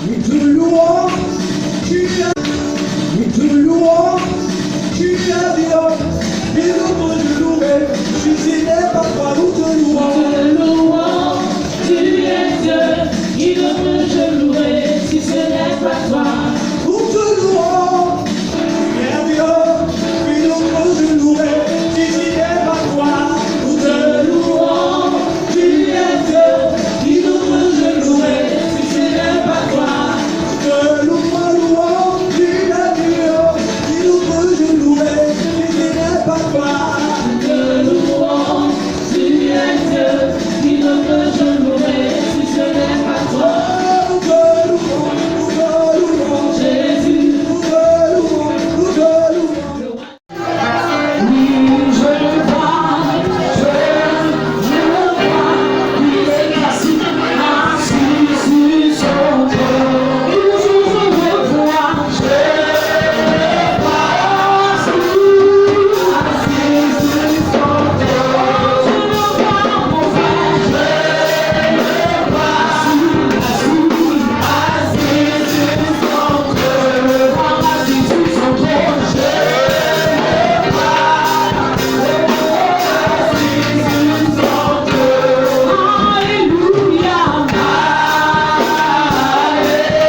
Nous te louons, tu es. Nous te louons, tu es Dieu. Et nous te louer, si ce n'est pas toi, nous te louons. Tu es Dieu, qui ne peut je louer si ce n'est pas toi. Nous te louons, tu es Dieu, qui ne peut je louer si ce n'est pas toi. Nous te louons, tu es Dieu, qui ne peut je louer si ce n'est pas toi. Nous te louons, tu es Dieu, qui ne peut je louer si ce n'est pas toi. Nous te louons, tu es Dieu, qui ne peut je louer si ce n'est pas toi. Jésus, nous te louons. oui, je le vois, il est assis sur son trône. Je le vois, assis sur son trône. Je le vois, mon frère,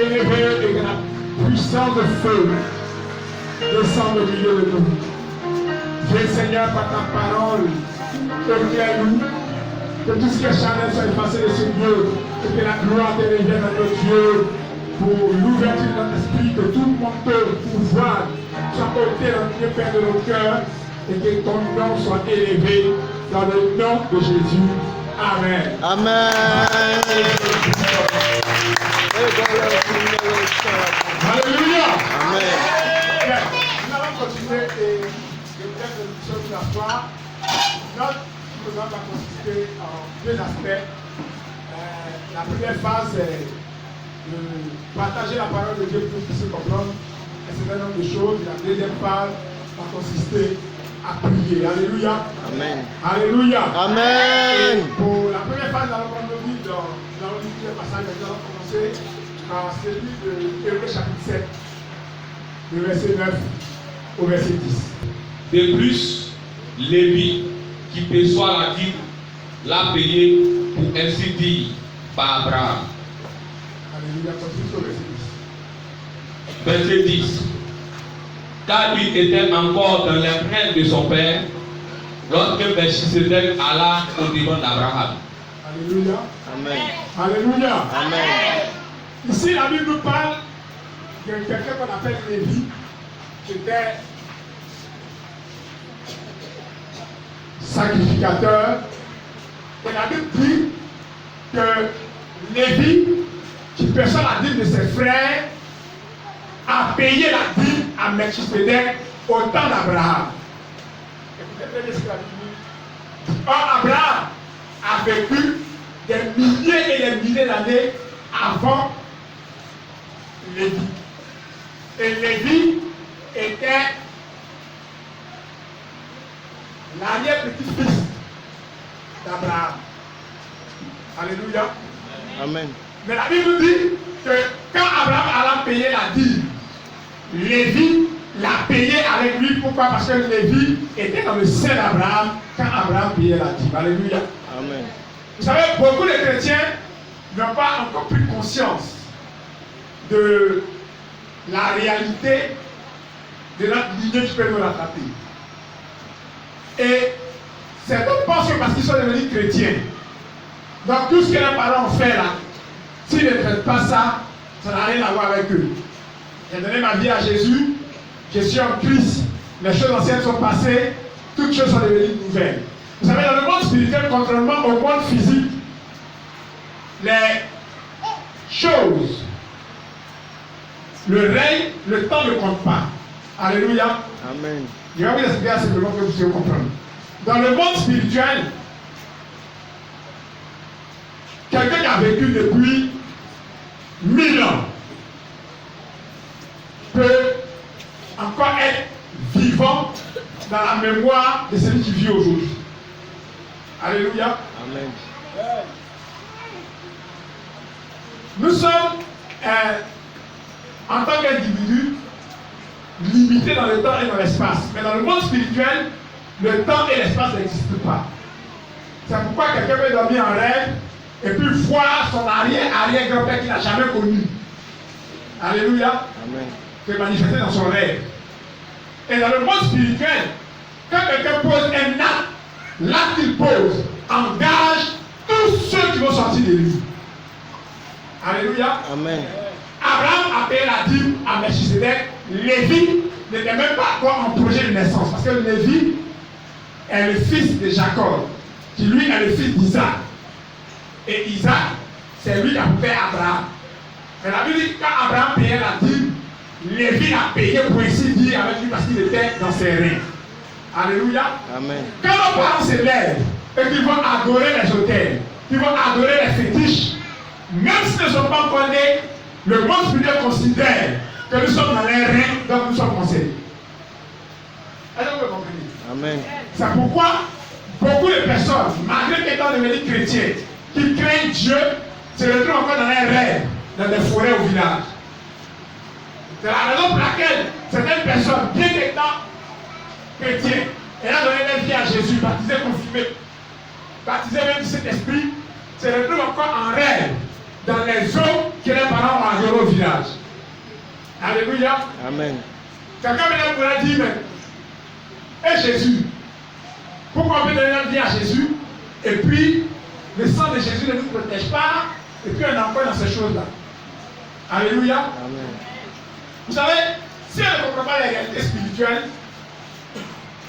élevé et que la puissance de feu descende au milieu de nous. Viens Seigneur par ta parole, éclaire-nous, que tout ce qui est charnel soit effacé de ce Dieu, et que la gloire te revienne à notre Dieu pour l'ouverture de notre esprit, que tout manteau, pouvoir soit ôté dans le Père de nos cœurs et que ton nom soit élevé dans le nom de Jésus. Amen. Amen. Alléluia. Amen. Bien, nous allons continuer et je voudrais que nous sommes la soir. Notre programme va consister en deux aspects. La première phase est de partager la parole de Dieu pour que nous puissions comprendre un certain nombre de choses. La deuxième phase va consister à prier. Alléluia. Amen. Alléluia. Amen. Et pour la première phase, nous allons prendre le livre dans le passage. Nous allons commencer par celui de Hébreux chapitre 7, du verset 9 au verset 10. De plus, Lévi, qui perçoit la dîme, l'a payé pour ainsi dire par Abraham. Alléluia, continue au verset 10. Verset 10. Car il était encore dans l'empreinte de son père lorsque Melchisedec alla au-devant d'Abraham. Alléluia. Amen. Alléluia. Amen. Ici, la Bible nous parle de quelqu'un qu'on appelle Lévi, qui était sacrificateur. Et la Bible dit que Lévi, qui perçoit la dîme de ses frères, a payé la dîme à Melchisedec au temps d'Abraham. Écoutez très bien ce que la Bible dit. Or, Abraham a vécu des milliers et des milliers d'années avant Lévi. Et Lévi était l'arrière-petit-fils d'Abraham. Alléluia. Amen. Mais la Bible dit que quand Abraham alla payer la dîme, Lévi l'a payé avec lui. Pourquoi? Parce que Lévi était dans le sein d'Abraham quand Abraham payait la dîme. Alléluia. Amen. Vous savez, beaucoup de chrétiens n'ont pas encore pris conscience de la réalité de notre lignée qui peut nous rattraper. Et certains pensent que parce qu'ils sont devenus chrétiens, donc tout ce que leurs parents ont fait là, s'ils ne traitent pas ça, ça n'a rien à voir avec eux. J'ai donné ma vie à Jésus, je suis en Christ, les choses anciennes sont passées, toutes choses sont devenues nouvelles. Vous savez, dans le monde spirituel, contrairement au monde physique, les choses, le règne, le temps ne compte pas. Alléluia. Amen. Je vais vous expliquer simplement que vous puissiez comprendre. Dans le monde spirituel, quelqu'un qui a vécu depuis 1000 ans peut encore être vivant dans la mémoire de celui qui vit aujourd'hui. Alléluia. Amen. Nous sommes, en tant qu'individus, limités dans le temps et dans l'espace. Mais dans le monde spirituel, le temps et l'espace n'existent pas. C'est pourquoi quelqu'un peut dormir en rêve et puis voir son arrière-grand-père qu'il n'a jamais connu. Alléluia. Amen. Se manifester dans son rêve. Et dans le monde spirituel, quand quelqu'un pose un acte, l'acte qu'il pose engage tous ceux qui vont sortir de lui. Alléluia. Amen. Abraham a payé la dîme à Melchisedec. Lévi n'était même pas encore en projet de naissance. Parce que Lévi est le fils de Jacob, qui lui est le fils d'Isaac. Et Isaac, c'est lui qui a fait Abraham. Mais la Bible dit que quand Abraham payait la dîme, Lévi a payé pour ainsi dire avec lui parce qu'il était dans ses reins. Alléluia. Amen. Quand nos parents se lèvent et qu'ils vont adorer les autels, qu'ils vont adorer les fétiches, même s'ils ne sont pas encore nés, le monde spirituel considère que nous sommes dans les reins, donc nous sommes concernés. Est-ce que vous comprenez? Amen. C'est pourquoi beaucoup de personnes, malgré étant devenues chrétiens, qui craignent Dieu, se retrouvent encore dans les rêves, dans des forêts au village. C'est la raison pour laquelle certaines personnes, bien qu'étant chrétiens, ayant donné leur vie à Jésus, baptisés, confirmés, baptisés même du Saint-Esprit, se retrouvent encore en rêve dans les eaux que les parents ont envoyées au village. Alléluia. Amen. Quelqu'un me pourrait dire, mais, et Jésus, pourquoi on peut donner notre vie à Jésus, et puis le sang de Jésus ne nous protège pas, et puis on est encore dans ces choses-là. Alléluia. Amen. Vous savez, si on ne comprend pas les réalités spirituelles,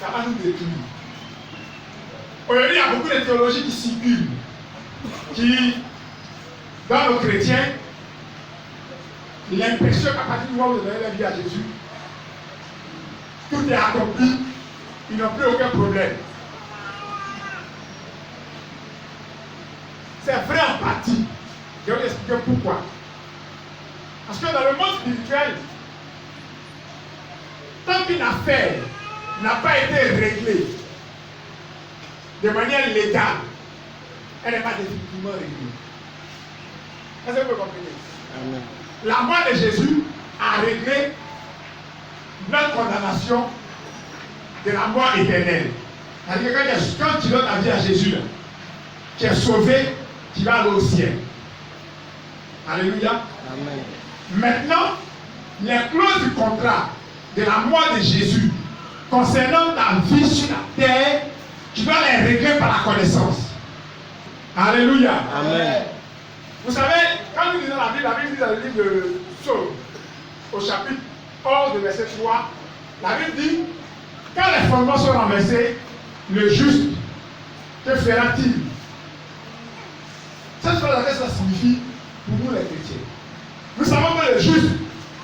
ça va nous détruire. Aujourd'hui, il y a beaucoup de théologies qui circulent, qui, dans nos chrétiens, l'impression qu'à partir du moment où vous donnez la vie à Jésus, tout est accompli, ils n'ont plus aucun problème. C'est vrai en partie. Je vais vous expliquer pourquoi. Parce que dans le monde spirituel, tant qu'une affaire n'a pas été réglée de manière légale, elle n'est pas définitivement réglée. Est-ce que vous comprenez? Amen. La mort de Jésus a réglé notre condamnation de la mort éternelle. C'est-à-dire que quand tu donnes ta vie à Jésus, là, tu es sauvé, tu vas aller au ciel. Alléluia. Amen. Maintenant, les clauses du contrat de la mort de Jésus concernant ta vie sur la terre, tu dois les régler par la connaissance. Alléluia. Amen. Vous savez, quand nous lisons la Bible dit dans le livre de Psaume, au chapitre 11, verset 3, la Bible dit, quand les fondements sont renversés, le juste, que fera-t-il? Cette phrase, qu'est-ce que ça signifie pour nous les chrétiens? Nous savons que le juste,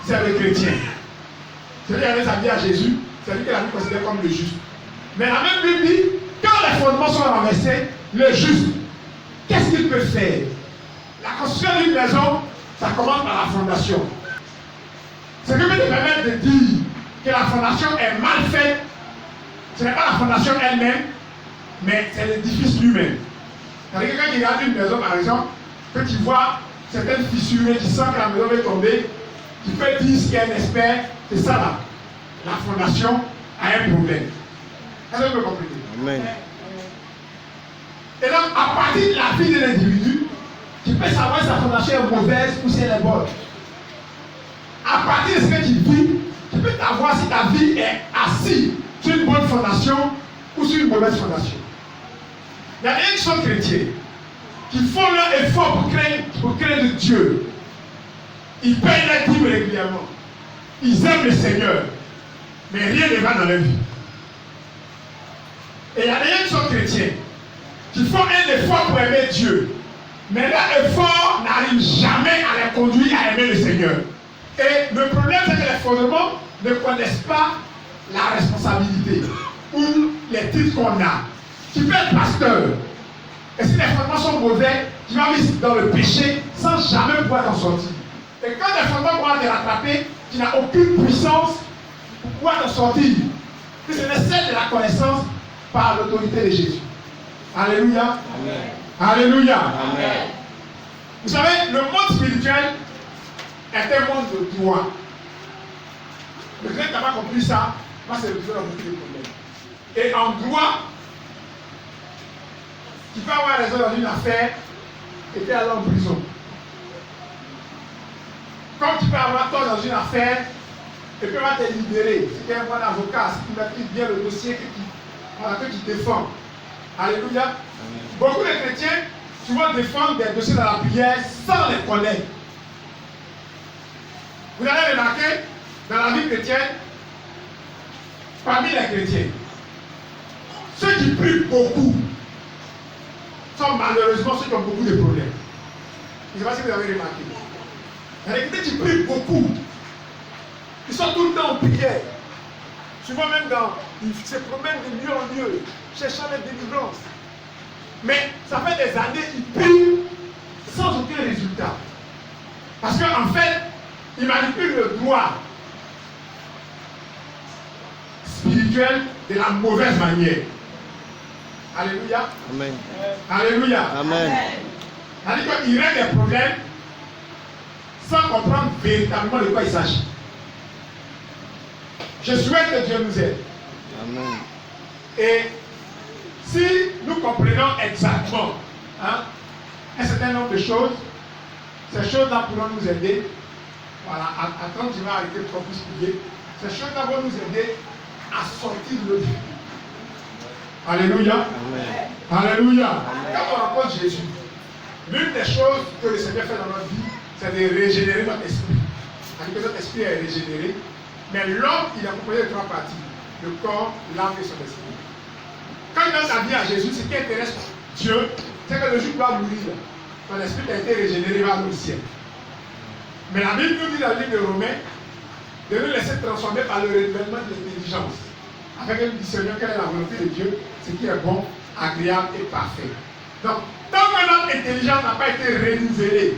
c'est le chrétien. Celui qui a donné sa vie à Jésus, c'est lui que la Bible considère comme le juste. Mais la même Bible dit, quand les fondements sont renversés, le juste, qu'est-ce qu'il peut faire? La construction d'une maison, ça commence par la fondation. Ce qui peut te permettre de dire que la fondation est mal faite, ce n'est pas la fondation elle-même, mais c'est l'édifice lui-même. C'est-à-dire que quand tu regardes une maison, par exemple, que tu vois certaines fissures et tu sens que la maison va tomber, tu peux dire s'il y a un expert, c'est ça là. La fondation a un problème. Est-ce que vous comprenez? Amen. Et donc, à partir de la vie de l'individu, tu peux savoir si sa fondation est mauvaise ou si elle est bonne. À partir de ce que tu vis, tu peux savoir si ta vie est assise sur une bonne fondation ou sur une mauvaise fondation. Il y a des gens qui sont chrétiens, qui font leur effort pour créer de Dieu. Ils payent leur dîme régulièrement. Ils aiment le Seigneur. Mais rien ne va dans leur vie. Et il y a des gens qui sont chrétiens, qui font un effort pour aimer Dieu. Mais leur effort n'arrive jamais à les conduire à aimer le Seigneur. Et le problème, c'est que les fondements ne connaissent pas la responsabilité ou les titres qu'on a. Tu peux être pasteur. Et si les fondements sont mauvais, tu vas vivre dans le péché sans jamais pouvoir t'en sortir. Et quand les fondements vont te rattraper, tu n'as aucune puissance pour pouvoir t'en sortir. Que c'est celle de la connaissance par l'autorité de Jésus. Alléluia. Amen. Alléluia. Amen. Vous savez, le monde spirituel est un monde de droit. Le grec n'a pas compris ça. Moi, c'est le plus grand problème. Et en droit, tu peux avoir raison dans une affaire et tu es allé en prison. Comme tu peux avoir tort dans une affaire et puis on va te libérer. Si tu es un bon avocat, si tu maîtrises bien le dossier que tu défends. Alléluia. Amen. Beaucoup de chrétiens, tu vas défendre des dossiers dans la prière sans les connaître. Vous allez remarquer, dans la vie chrétienne, parmi les chrétiens, ceux qui prient beaucoup sont malheureusement ceux qui ont beaucoup de problèmes. Je ne sais pas si vous avez remarqué. Les chrétiens qui prient beaucoup, ils sont tout le temps en prière. Souvent même ils se promènent de lieu en lieu, cherchant les délivrances. Mais ça fait des années qu'ils prient sans aucun résultat. Parce qu'en fait, ils manipulent le droit spirituel de la mauvaise manière. Alléluia. Amen. Alléluia. Amen. C'est-à-dire qu'ils règlent des problèmes sans comprendre véritablement de quoi il s'agit. Je souhaite que Dieu nous aide. Amen. Et si nous comprenons exactement un certain nombre de choses, Ces choses-là pourront nous aider. Voilà, attends, je vais arrêter de trop plus prier. Ces choses-là vont nous aider à sortir de notre vie. Alléluia. Amen. Alléluia. Quand on rencontre Jésus, l'une des choses que le Seigneur fait dans notre vie, c'est de régénérer notre esprit. C'est-à-dire que notre esprit est régénéré. Mais l'homme, il est composé de trois parties. Le corps, l'âme et son esprit. Quand il donne sa vie à Jésus, ce qui intéresse Dieu, c'est que le jour où il va mourir, ton esprit a été régénéré, il va aller au ciel. Mais la Bible nous dit dans le livre de Romains de nous laisser transformer par le renouvellement de l'intelligence, afin que nous discernions quelle est la volonté de Dieu, ce qui est bon, agréable et parfait. Donc, tant que notre intelligence n'a pas été renouvelée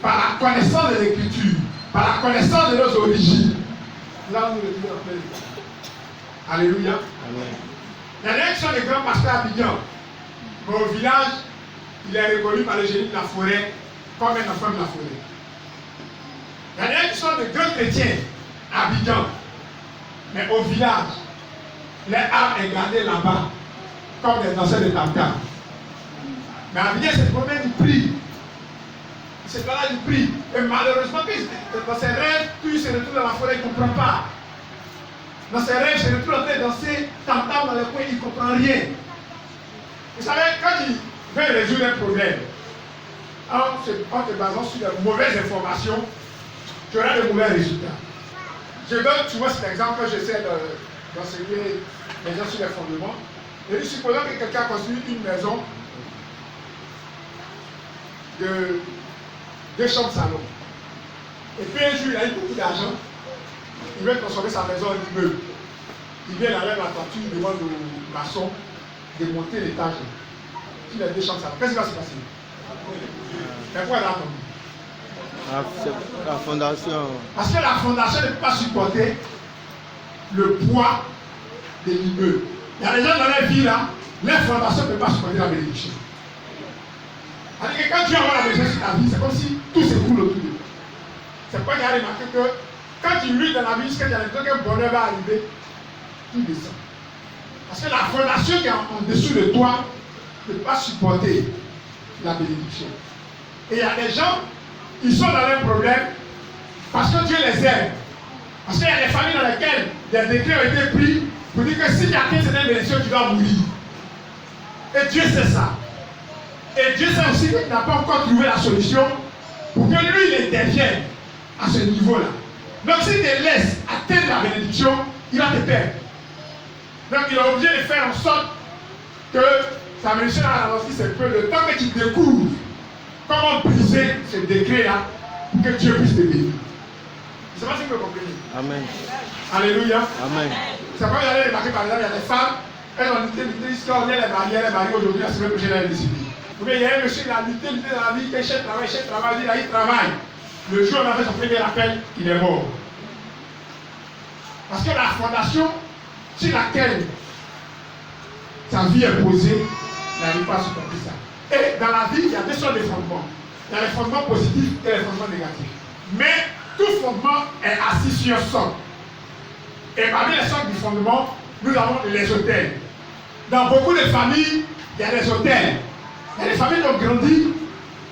par la connaissance de l'Écriture, par la connaissance de nos origines, là nous le disons en plein état. Alléluia. Amen. Il y en a qui sont des grands pasteurs Abidjan. Mais au village, il est reconnu par le génie de la forêt comme un enfant de la forêt. Il y en a qui sont de grands chrétiens à Abidjan. Mais au village, les âmes est gardée là-bas comme des danseurs de tam-tam. Mais à Abidjan, c'est le problème du prix. C'est pas là du prix. Et malheureusement, dans ses rêves, puis il se retrouve dans la forêt, il ne comprend pas. Dans ses rêves, il se retrouve en train de danser tam-tam dans les coins, il ne comprend rien. Vous savez, quand il veut résoudre un problème, en te basant sur de mauvaises informations, tu auras de mauvais résultats. Je donne souvent cet exemple quand j'essaie d'enseigner les gens sur les fondements. Et nous supposons que quelqu'un a construit une maison de 2 chambres salon. Et puis un jour, il a eu beaucoup d'argent. Il veut transformer sa maison en immeuble. Il vient enlève la toiture, il demande au maçon de monter l'étage. Il a 2 chambres salon. Qu'est-ce qui va se passer? Mais pourquoi il a attendu? La fondation. Parce que la fondation ne peut pas supporter le poids de l'immeuble. Il y a des gens dans leur vie là, leur fondation ne peut pas supporter la bénédiction. C'est-à-dire que quand tu as la bénédiction sur ta vie, c'est comme si tout s'écoule autour de toi. C'est pourquoi il y a remarqué que quand tu luttes dans la vie, jusqu'à ce qu'un bonheur va arriver, tout descend. Parce que la fondation qui est en dessous de toi ne peut pas supporter la bénédiction. Et il y a des gens, ils sont dans leurs problèmes parce que Dieu les aime. Parce qu'il y a des familles dans lesquelles des décrets ont été pris pour dire que si tu atteins cette bénédiction, tu dois mourir. Et Dieu sait ça. Et Dieu sait aussi qu'il n'a pas encore trouvé la solution pour que lui, il intervienne à ce niveau-là. Donc s'il te laisse atteindre la bénédiction, il va te perdre. Donc il est obligé de faire en sorte que sa bénédiction ralentit un peu le temps que tu découvres comment briser ce décret-là pour que Dieu puisse te bénir. Je ne sais pas si vous me comprenez. Amen. Alléluia. Amen. C'est pourquoi vous allez remarquer par exemple, il y a des femmes, elles ont lutté jusqu'à on est les mariés aujourd'hui, la semaine prochaine, elles décident. Ou bien il y a un monsieur qui a lutté dans la vie, qui cherche travail, il travaille. Le jour où on a fait son premier appel, il est mort. Parce que la fondation sur laquelle sa vie est posée n'arrive pas à supporter ça. Et dans la vie, il y a 2 sortes de fondements. Il y a les fondements positifs et les fondements négatifs. Mais tout fondement est assis sur un socle. Et parmi les socles du fondement, nous avons les autels. Dans beaucoup de familles, il y a des autels. Il y a des familles qui ont grandi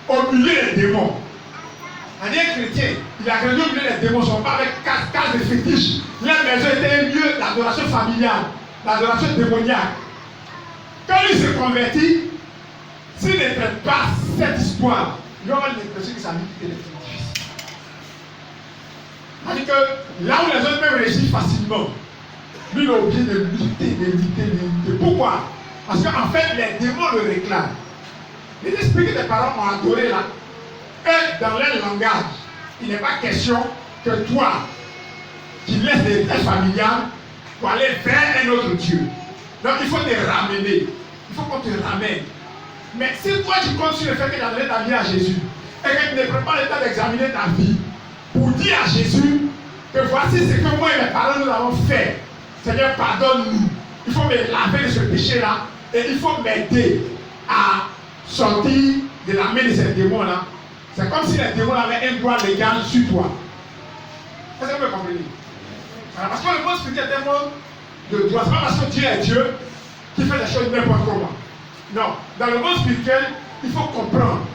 au milieu des démons. Un chrétien, il a grandi au milieu des démons, ils ne sont pas avec cases de fétiches. La maison était un lieu d'adoration familiale, d'adoration démoniaque. Quand il se convertit, s'il ne traite pas cette histoire, il va avoir l'impression que sa vie est difficile. C'est-à-dire que là où les autres peuvent réussir facilement, lui il est obligé de lutter. Pourquoi? Parce qu'en fait, les démons le réclament. Les esprits que tes parents ont adoré là, et dans leur langage, il n'est pas question que toi, qui laisses l'héritage familial pour aller vers un autre Dieu. Donc il faut te ramener. Il faut qu'on te ramène. Mais si toi tu comptes sur le fait que tu as donné ta vie à Jésus et que tu ne prends pas le temps d'examiner ta vie pour dire à Jésus que voici ce que moi et mes parents nous avons fait. Seigneur, pardonne-nous. Il faut me laver de ce péché-là et il faut m'aider à sortir de la main de ces démons-là. C'est comme si les démons avaient un droit légal sur toi. Est-ce que vous me comprenez? Parce que le monde spirituel est un monde de droit. Ce n'est pas parce que Dieu est Dieu qui fait les choses n'importe comment. Non. Dans le monde spirituel, il faut comprendre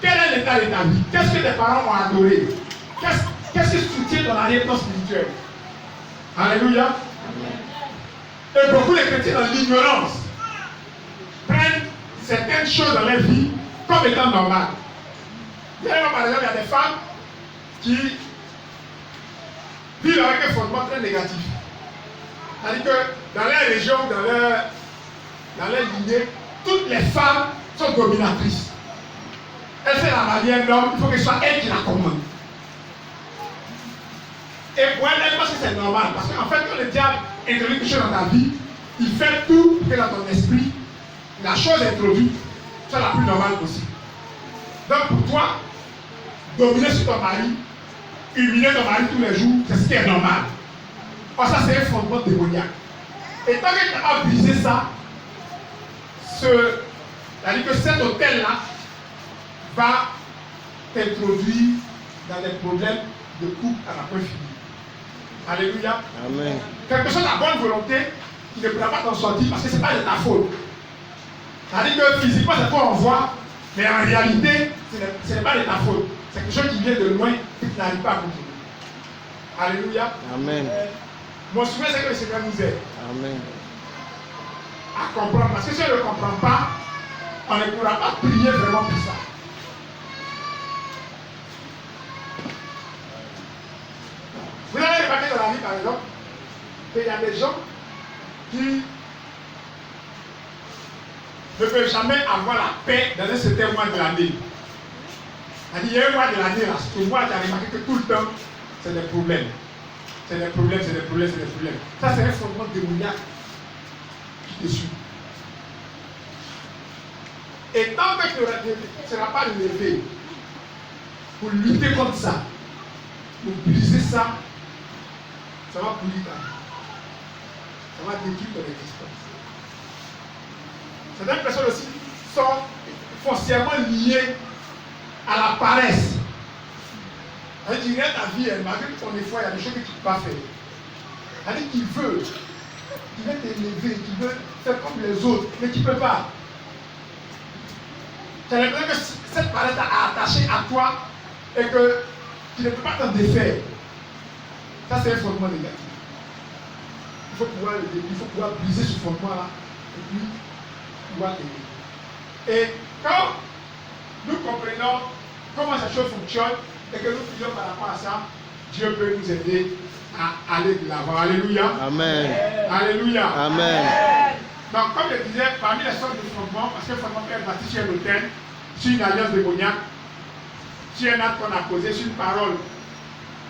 quel est l'état de ta vie? Qu'est-ce que tes parents ont adoré? Qu'est-ce qui soutient ton arrière-plan spirituel? Alléluia. Et beaucoup de chrétiens dans l'ignorance prennent certaines choses dans leur vie comme étant normales. Par exemple, il y a des femmes qui vivent avec un fondement très négatif. C'est-à-dire que dans leur région, dans leur lignée, toutes les femmes sont dominatrices. Elle fait la mariée un homme, il faut que ce soit elle qui la commande. Et pour elle pense que c'est normal. Parce qu'en fait, quand le diable introduit quelque chose dans ta vie, il fait tout pour que dans ton esprit, la chose introduite soit la plus normale possible. Donc pour toi, dominer sur ton mari, humilier ton mari tous les jours, c'est ce qui est normal. Or ça, c'est un fondement démoniaque. Et tant que tu n'as pas brisé ça, c'est-à-dire que cet hôtel-là va t'introduire dans des problèmes de couple à la point fini. Alléluia. Amen. Quelque chose à bonne volonté, tu ne pourras pas t'en sortir parce que ce n'est pas de ta faute. C'est-à-dire que physiquement, c'est toi on voit, mais en réalité, ce n'est pas de ta faute. C'est quelque chose qui vient de loin que tu n'arrives pas à contrôler. Alléluia. Amen. Mon souhait, c'est que le Seigneur nous aide Amen. à comprendre. Parce que si on ne comprend pas, on ne pourra pas prier vraiment pour ça. Vous avez remarqué dans la vie, par exemple, qu'il y a des gens qui ne peuvent jamais avoir la paix dans un certain mois de l'année. Il y a un mois de l'année, là, ce mois, tu as remarqué que tout le temps, c'est des problèmes. C'est des problèmes, c'est des problèmes, c'est des problèmes. Ça, c'est un fondement démoniaque qui te suit. Et tant que tu ne seras pas levé pour lutter contre ça, pour briser ça, ça va pourrir ta vie. Ça va détruire ton existence. Certaines personnes aussi sont foncièrement liées à la paresse. Elle dit, regarde ta vie, malgré ton effort, il y a des choses que tu ne peux pas faire. Elle dit qu'il veut t'élever, qu'il veut faire comme les autres, mais tu ne peux pas. Tu as l'impression que cette paresse t'a attaché à toi et que tu ne peux pas t'en défaire. Ça, c'est un fondement négatif. Il faut pouvoir briser ce fondement-là et puis pouvoir t'aider. Et quand nous comprenons comment cette chose fonctionne et que nous prions par rapport à ça, Dieu peut nous aider à aller de l'avant. Alléluia. Amen. Alléluia. Amen. Donc, comme je disais, parmi les sortes de fondements, parce que le fondement peut être bâti sur un hôtel, sur une alliance démoniaque, sur un acte qu'on a posé, sur une parole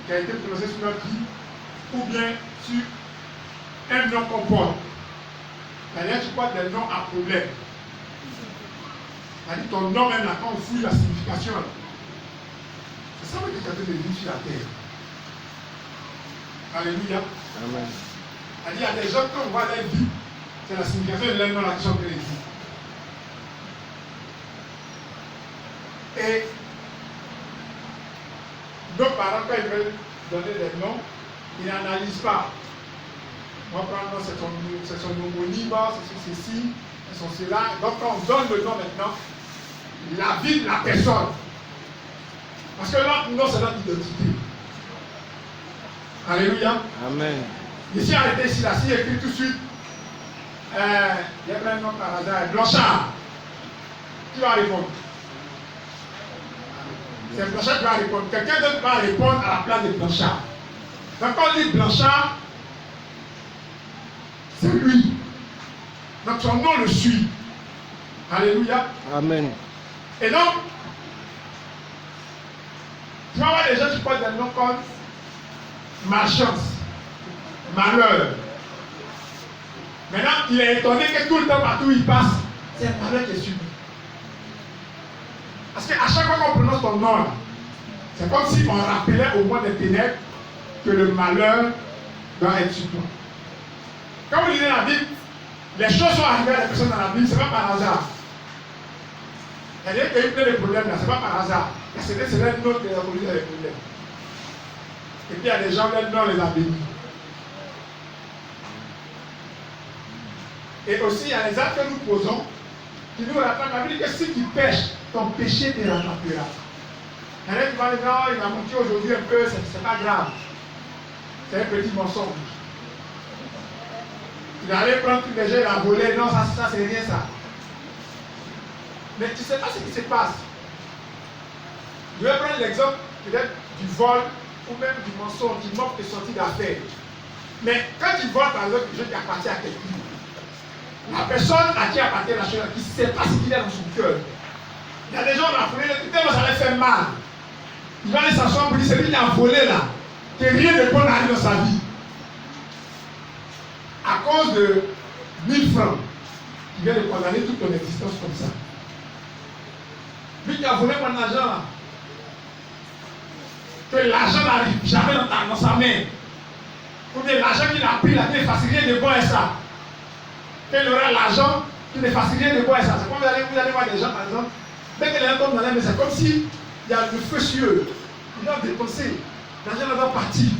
qui a été prononcée sur notre vie, ou bien sur un nom qu'on porte. C'est-à-dire tu portes des noms à problème. C'est-à-dire ton nom même là, quand on fouille la signification, c'est ça que tu es en train de vivre sur la terre. Alléluia. Amen. C'est-à-dire il y a des gens, quand on voit leur vie, c'est la signification de leur nom là qui sont en train de vivre. Et nos parents, quand ils veulent donner des noms, ils n'analysent pas. On va prendre c'est son homonyme, c'est ceci, c'est son cela. Donc quand on donne le nom maintenant, la vie de la personne. Parce que l'autre nom, c'est notre identité. Alléluia. Amen. Ici, arrêtez ici, là, s'il écrit tout de suite, il y a plein de noms par hasard, Blanchard. Qui va répondre? C'est Blanchard qui va répondre. Quelqu'un d'autre va répondre à la place de Blanchard. Donc quand on dit Blanchard, c'est lui. Donc son nom le suit. Alléluia. Amen. Et donc, tu vas voir des gens qui portent des noms comme malchance, malheur. Maintenant, il est étonné que tout le temps, partout où il passe, c'est un malheur qui est subi. Parce qu'à chaque fois qu'on prononce ton nom, c'est comme si on rappelait au monde des ténèbres que le malheur doit être sur toi. Quand vous lisez la Bible, les choses sont arrivées à des personnes dans la Bible, ce n'est pas par hasard. C'est-à-dire qu'il y a eu plein de problèmes là, ce n'est pas par hasard. C'est leur nom qui a résolu les problèmes. Et puis il y a des gens, leur nom les a bénis. Et aussi, il y a les actes que nous posons qui nous rattrapent. La Bible dit que si tu pêches, ton péché te rattrapera. Il y en a qui vont dire non, il m'a menti aujourd'hui un peu, c'est pas grave. C'est un petit mensonge. Il allait prendre tout les gens, il a volé. Non, ça c'est rien ça. Mais tu ne sais pas ce qui se passe. Je vais prendre l'exemple peut-être du vol ou même du mensonge, du manque de sortie d'affaires. Mais quand tu voles par exemple quelque chose qui appartient à quelqu'un, la personne à qui appartient la chose, qui ne sait pas ce qu'il y a dans son cœur. Il y a des gens qui ont volé, tellement ça leur fait mal. Il va aller s'asseoir pour dire celui qui a volé là, que rien de bon n'arrive dans sa vie. À cause de 1000 francs, il vient de condamner toute ton existence comme ça. Lui qui a volé mon argent là, que l'argent n'arrive jamais dans sa main. Ou bien l'argent qu'il a pris là, qu'il ne fasse rien de bon à ça. Qu'il aura l'argent, qu'il ne fasse rien de bon à ça. C'est comme vous allez voir des gens par exemple, dès que les gens tombent dans la main, c'est comme si il y a le feu sur eux. Ils doivent dépenser. L'argent va partir.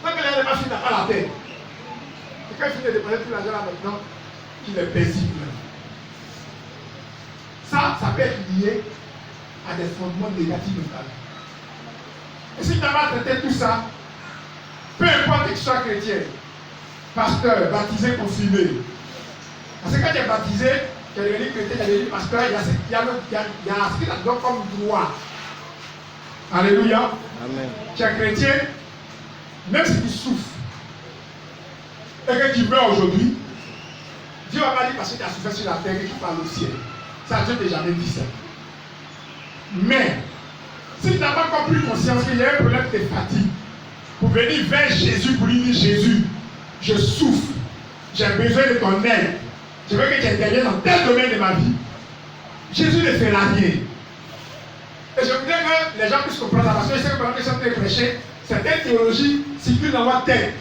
Tant que les gens n'ont pas fini, il n'a pas la paix. Et quand il finit de dépenser tout l'argent là maintenant, il est paisible. Ça peut être lié à des fondements négatifs de ta vie. Et si tu n'as pas traité tout ça, peu importe que tu sois chrétien, pasteur, baptisé, confirmé. Parce que quand tu es baptisé, tu es devenu chrétien, tu es devenu pasteur, il y a ce qui te donne comme droit. Alléluia. Amen. Tu es chrétien, même si tu souffres, et que tu meurs aujourd'hui, Dieu va pas dire parce que tu as souffert sur la terre que tu parles au ciel. Ça, Dieu ne t'a jamais dit ça. Mais, si tu n'as pas encore pris conscience qu'il y a un problème de fatigue, pour venir vers Jésus, pour lui dire Jésus, je souffre, j'ai besoin de ton aide, je veux que tu interviennes dans tel domaine de ma vie. Jésus ne fera rien. Et je voudrais que les gens puissent comprendre ça, parce que je sais que pendant que je suis en train de prêcher, certaines théologies circulent dans votre tête.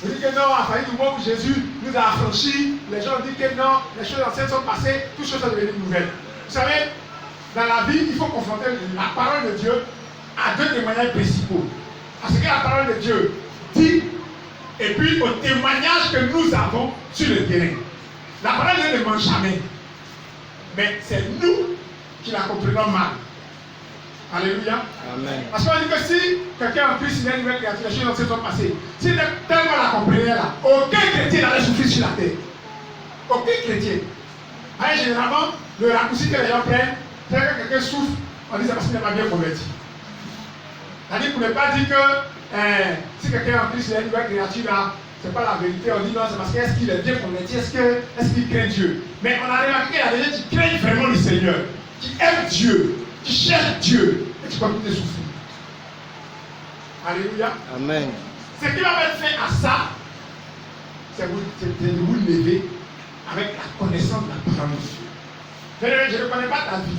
Vous dites que non, à partir du moment où Jésus nous a affranchis, les gens disent que non, les choses anciennes sont passées, toutes choses sont devenues nouvelles. Vous savez, dans la vie, il faut confronter la parole de Dieu à deux témoignages principaux. À ce que la parole de Dieu dit, et puis au témoignage que nous avons sur le terrain. La parole de Dieu ne ment jamais. Mais c'est nous qui la comprenons mal. Alléluia. Amen. Parce qu'on dit que si quelqu'un en Christ, il y a une nouvelle créature, les choses anciennes sont passées. Si tellement la comprenait là, aucun chrétien n'allait souffrir sur la terre. Aucun chrétien. Alors, généralement, le raccourci que les gens prennent, c'est que quelqu'un souffre, on dit c'est parce qu'il n'est pas bien converti. C'est-à-dire qu'on ne peut pas dire que si quelqu'un en Christ, il y a une nouvelle créature là, c'est pas la vérité. On dit non, c'est parce que est-ce qu'il est bien converti, est-ce qu'il craint Dieu. Mais on a remarqué qu'il y a des gens qui craignent vraiment le Seigneur, qui aiment Dieu, qui cherchent Dieu, et qui continuent de souffrir. Alléluia. Amen. Ce qui va mettre fin à ça, c'est de vous lever avec la connaissance de la parole de Dieu. Je ne connais pas ta vie,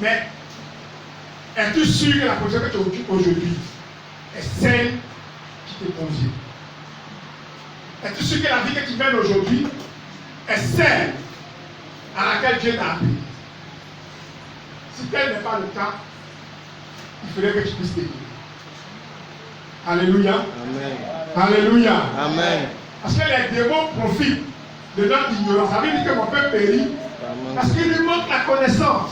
mais es-tu sûr que la position que tu occupes aujourd'hui est celle qui te convient? Es-tu sûr que la vie que tu mènes aujourd'hui est celle à laquelle Dieu t'a appelé? Si tel n'est pas le cas, il faudrait que tu puisses t'aider. Alléluia. Amen. Alléluia. Amen. Parce que les démons profitent de notre ignorance. Ça veut dire que mon peuple périt parce qu'il lui manque la connaissance.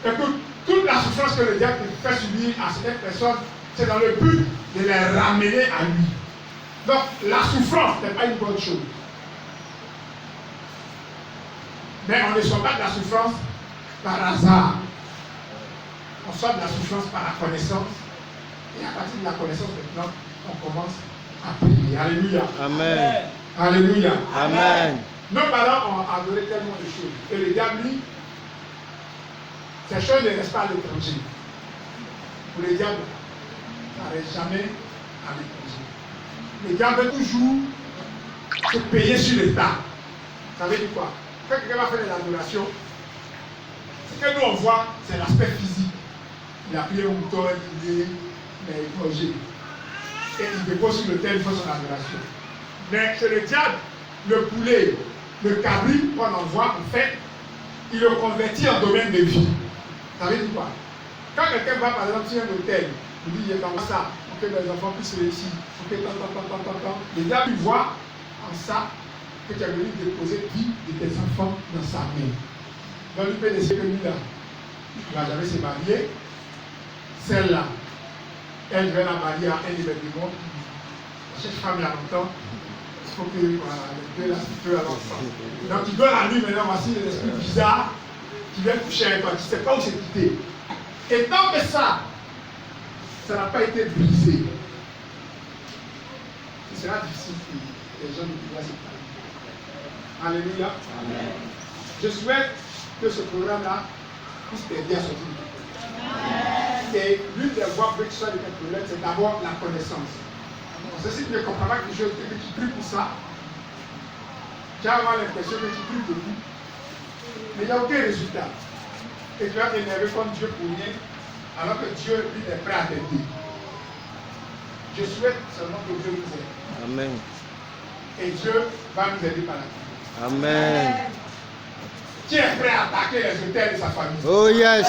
Et que toute la souffrance que le diable fait subir à certaines personnes, c'est dans le but de les ramener à lui. Donc la souffrance n'est pas une bonne chose. Mais on ne sort pas de la souffrance par hasard. On sort de la souffrance par la connaissance. Et à partir de la connaissance maintenant, on commence à prier. Alléluia. Amen. Alléluia. Amen. Nos parents ont adoré tellement de choses. Et le diable, lui, ces choses ne restent pas à l'étranger. Pour le diable, ça ne reste jamais à l'étranger. Le diable veut toujours se payer sur le tas. Ça veut dire quoi? Quand quelqu'un va faire de l'adoration, ce que nous on voit, c'est l'aspect physique. Il a pris un mouton, il est plongé. Et il dépose sur le tel, il fait son adoration. Mais chez le diable, le poulet, le cabri qu'on envoie, en fait, il le convertit en domaine de vie. Ça veut dire quoi? Quand quelqu'un va par exemple sur un hôtel, il dit il y a comme ça, pour que les enfants puissent réussir, pour que tant. Le diable il voit en ça que tu as venu déposer vie de tes enfants dans sa main. Donc il peut décider que lui là, il ne va jamais se marier, celle-là, elle devait la marier à un événement. Cette femme il y a longtemps, il faut que voilà, les deux la situent à l'ensemble. Donc tu dois la nuit maintenant, voici l'esprit bizarre qui vient coucher avec toi, tu ne sais pas où c'est quitté. Et tant que ça n'a pas été brisé, ce sera difficile pour les gens de pouvoir se parler. Alléluia. Amen. Je souhaite que ce programme-là puisse t'aider à sortir du problème. Et l'une des voies pour que tu sois de ton problème, c'est d'abord la connaissance. Donc, si tu ne comprends pas quelque chose, que tu pries pour ça, tu vas avoir l'impression que tu pries beaucoup, mais il n'y a aucun résultat. Et tu vas t'énerver contre Dieu pour rien, alors que Dieu, lui, est prêt à t'aider. Je souhaite seulement que Dieu nous aide. Amen. Et Dieu va nous aider par la vie. Amen. Qui est prêt à attaquer les hôtels de sa famille? Oh yes.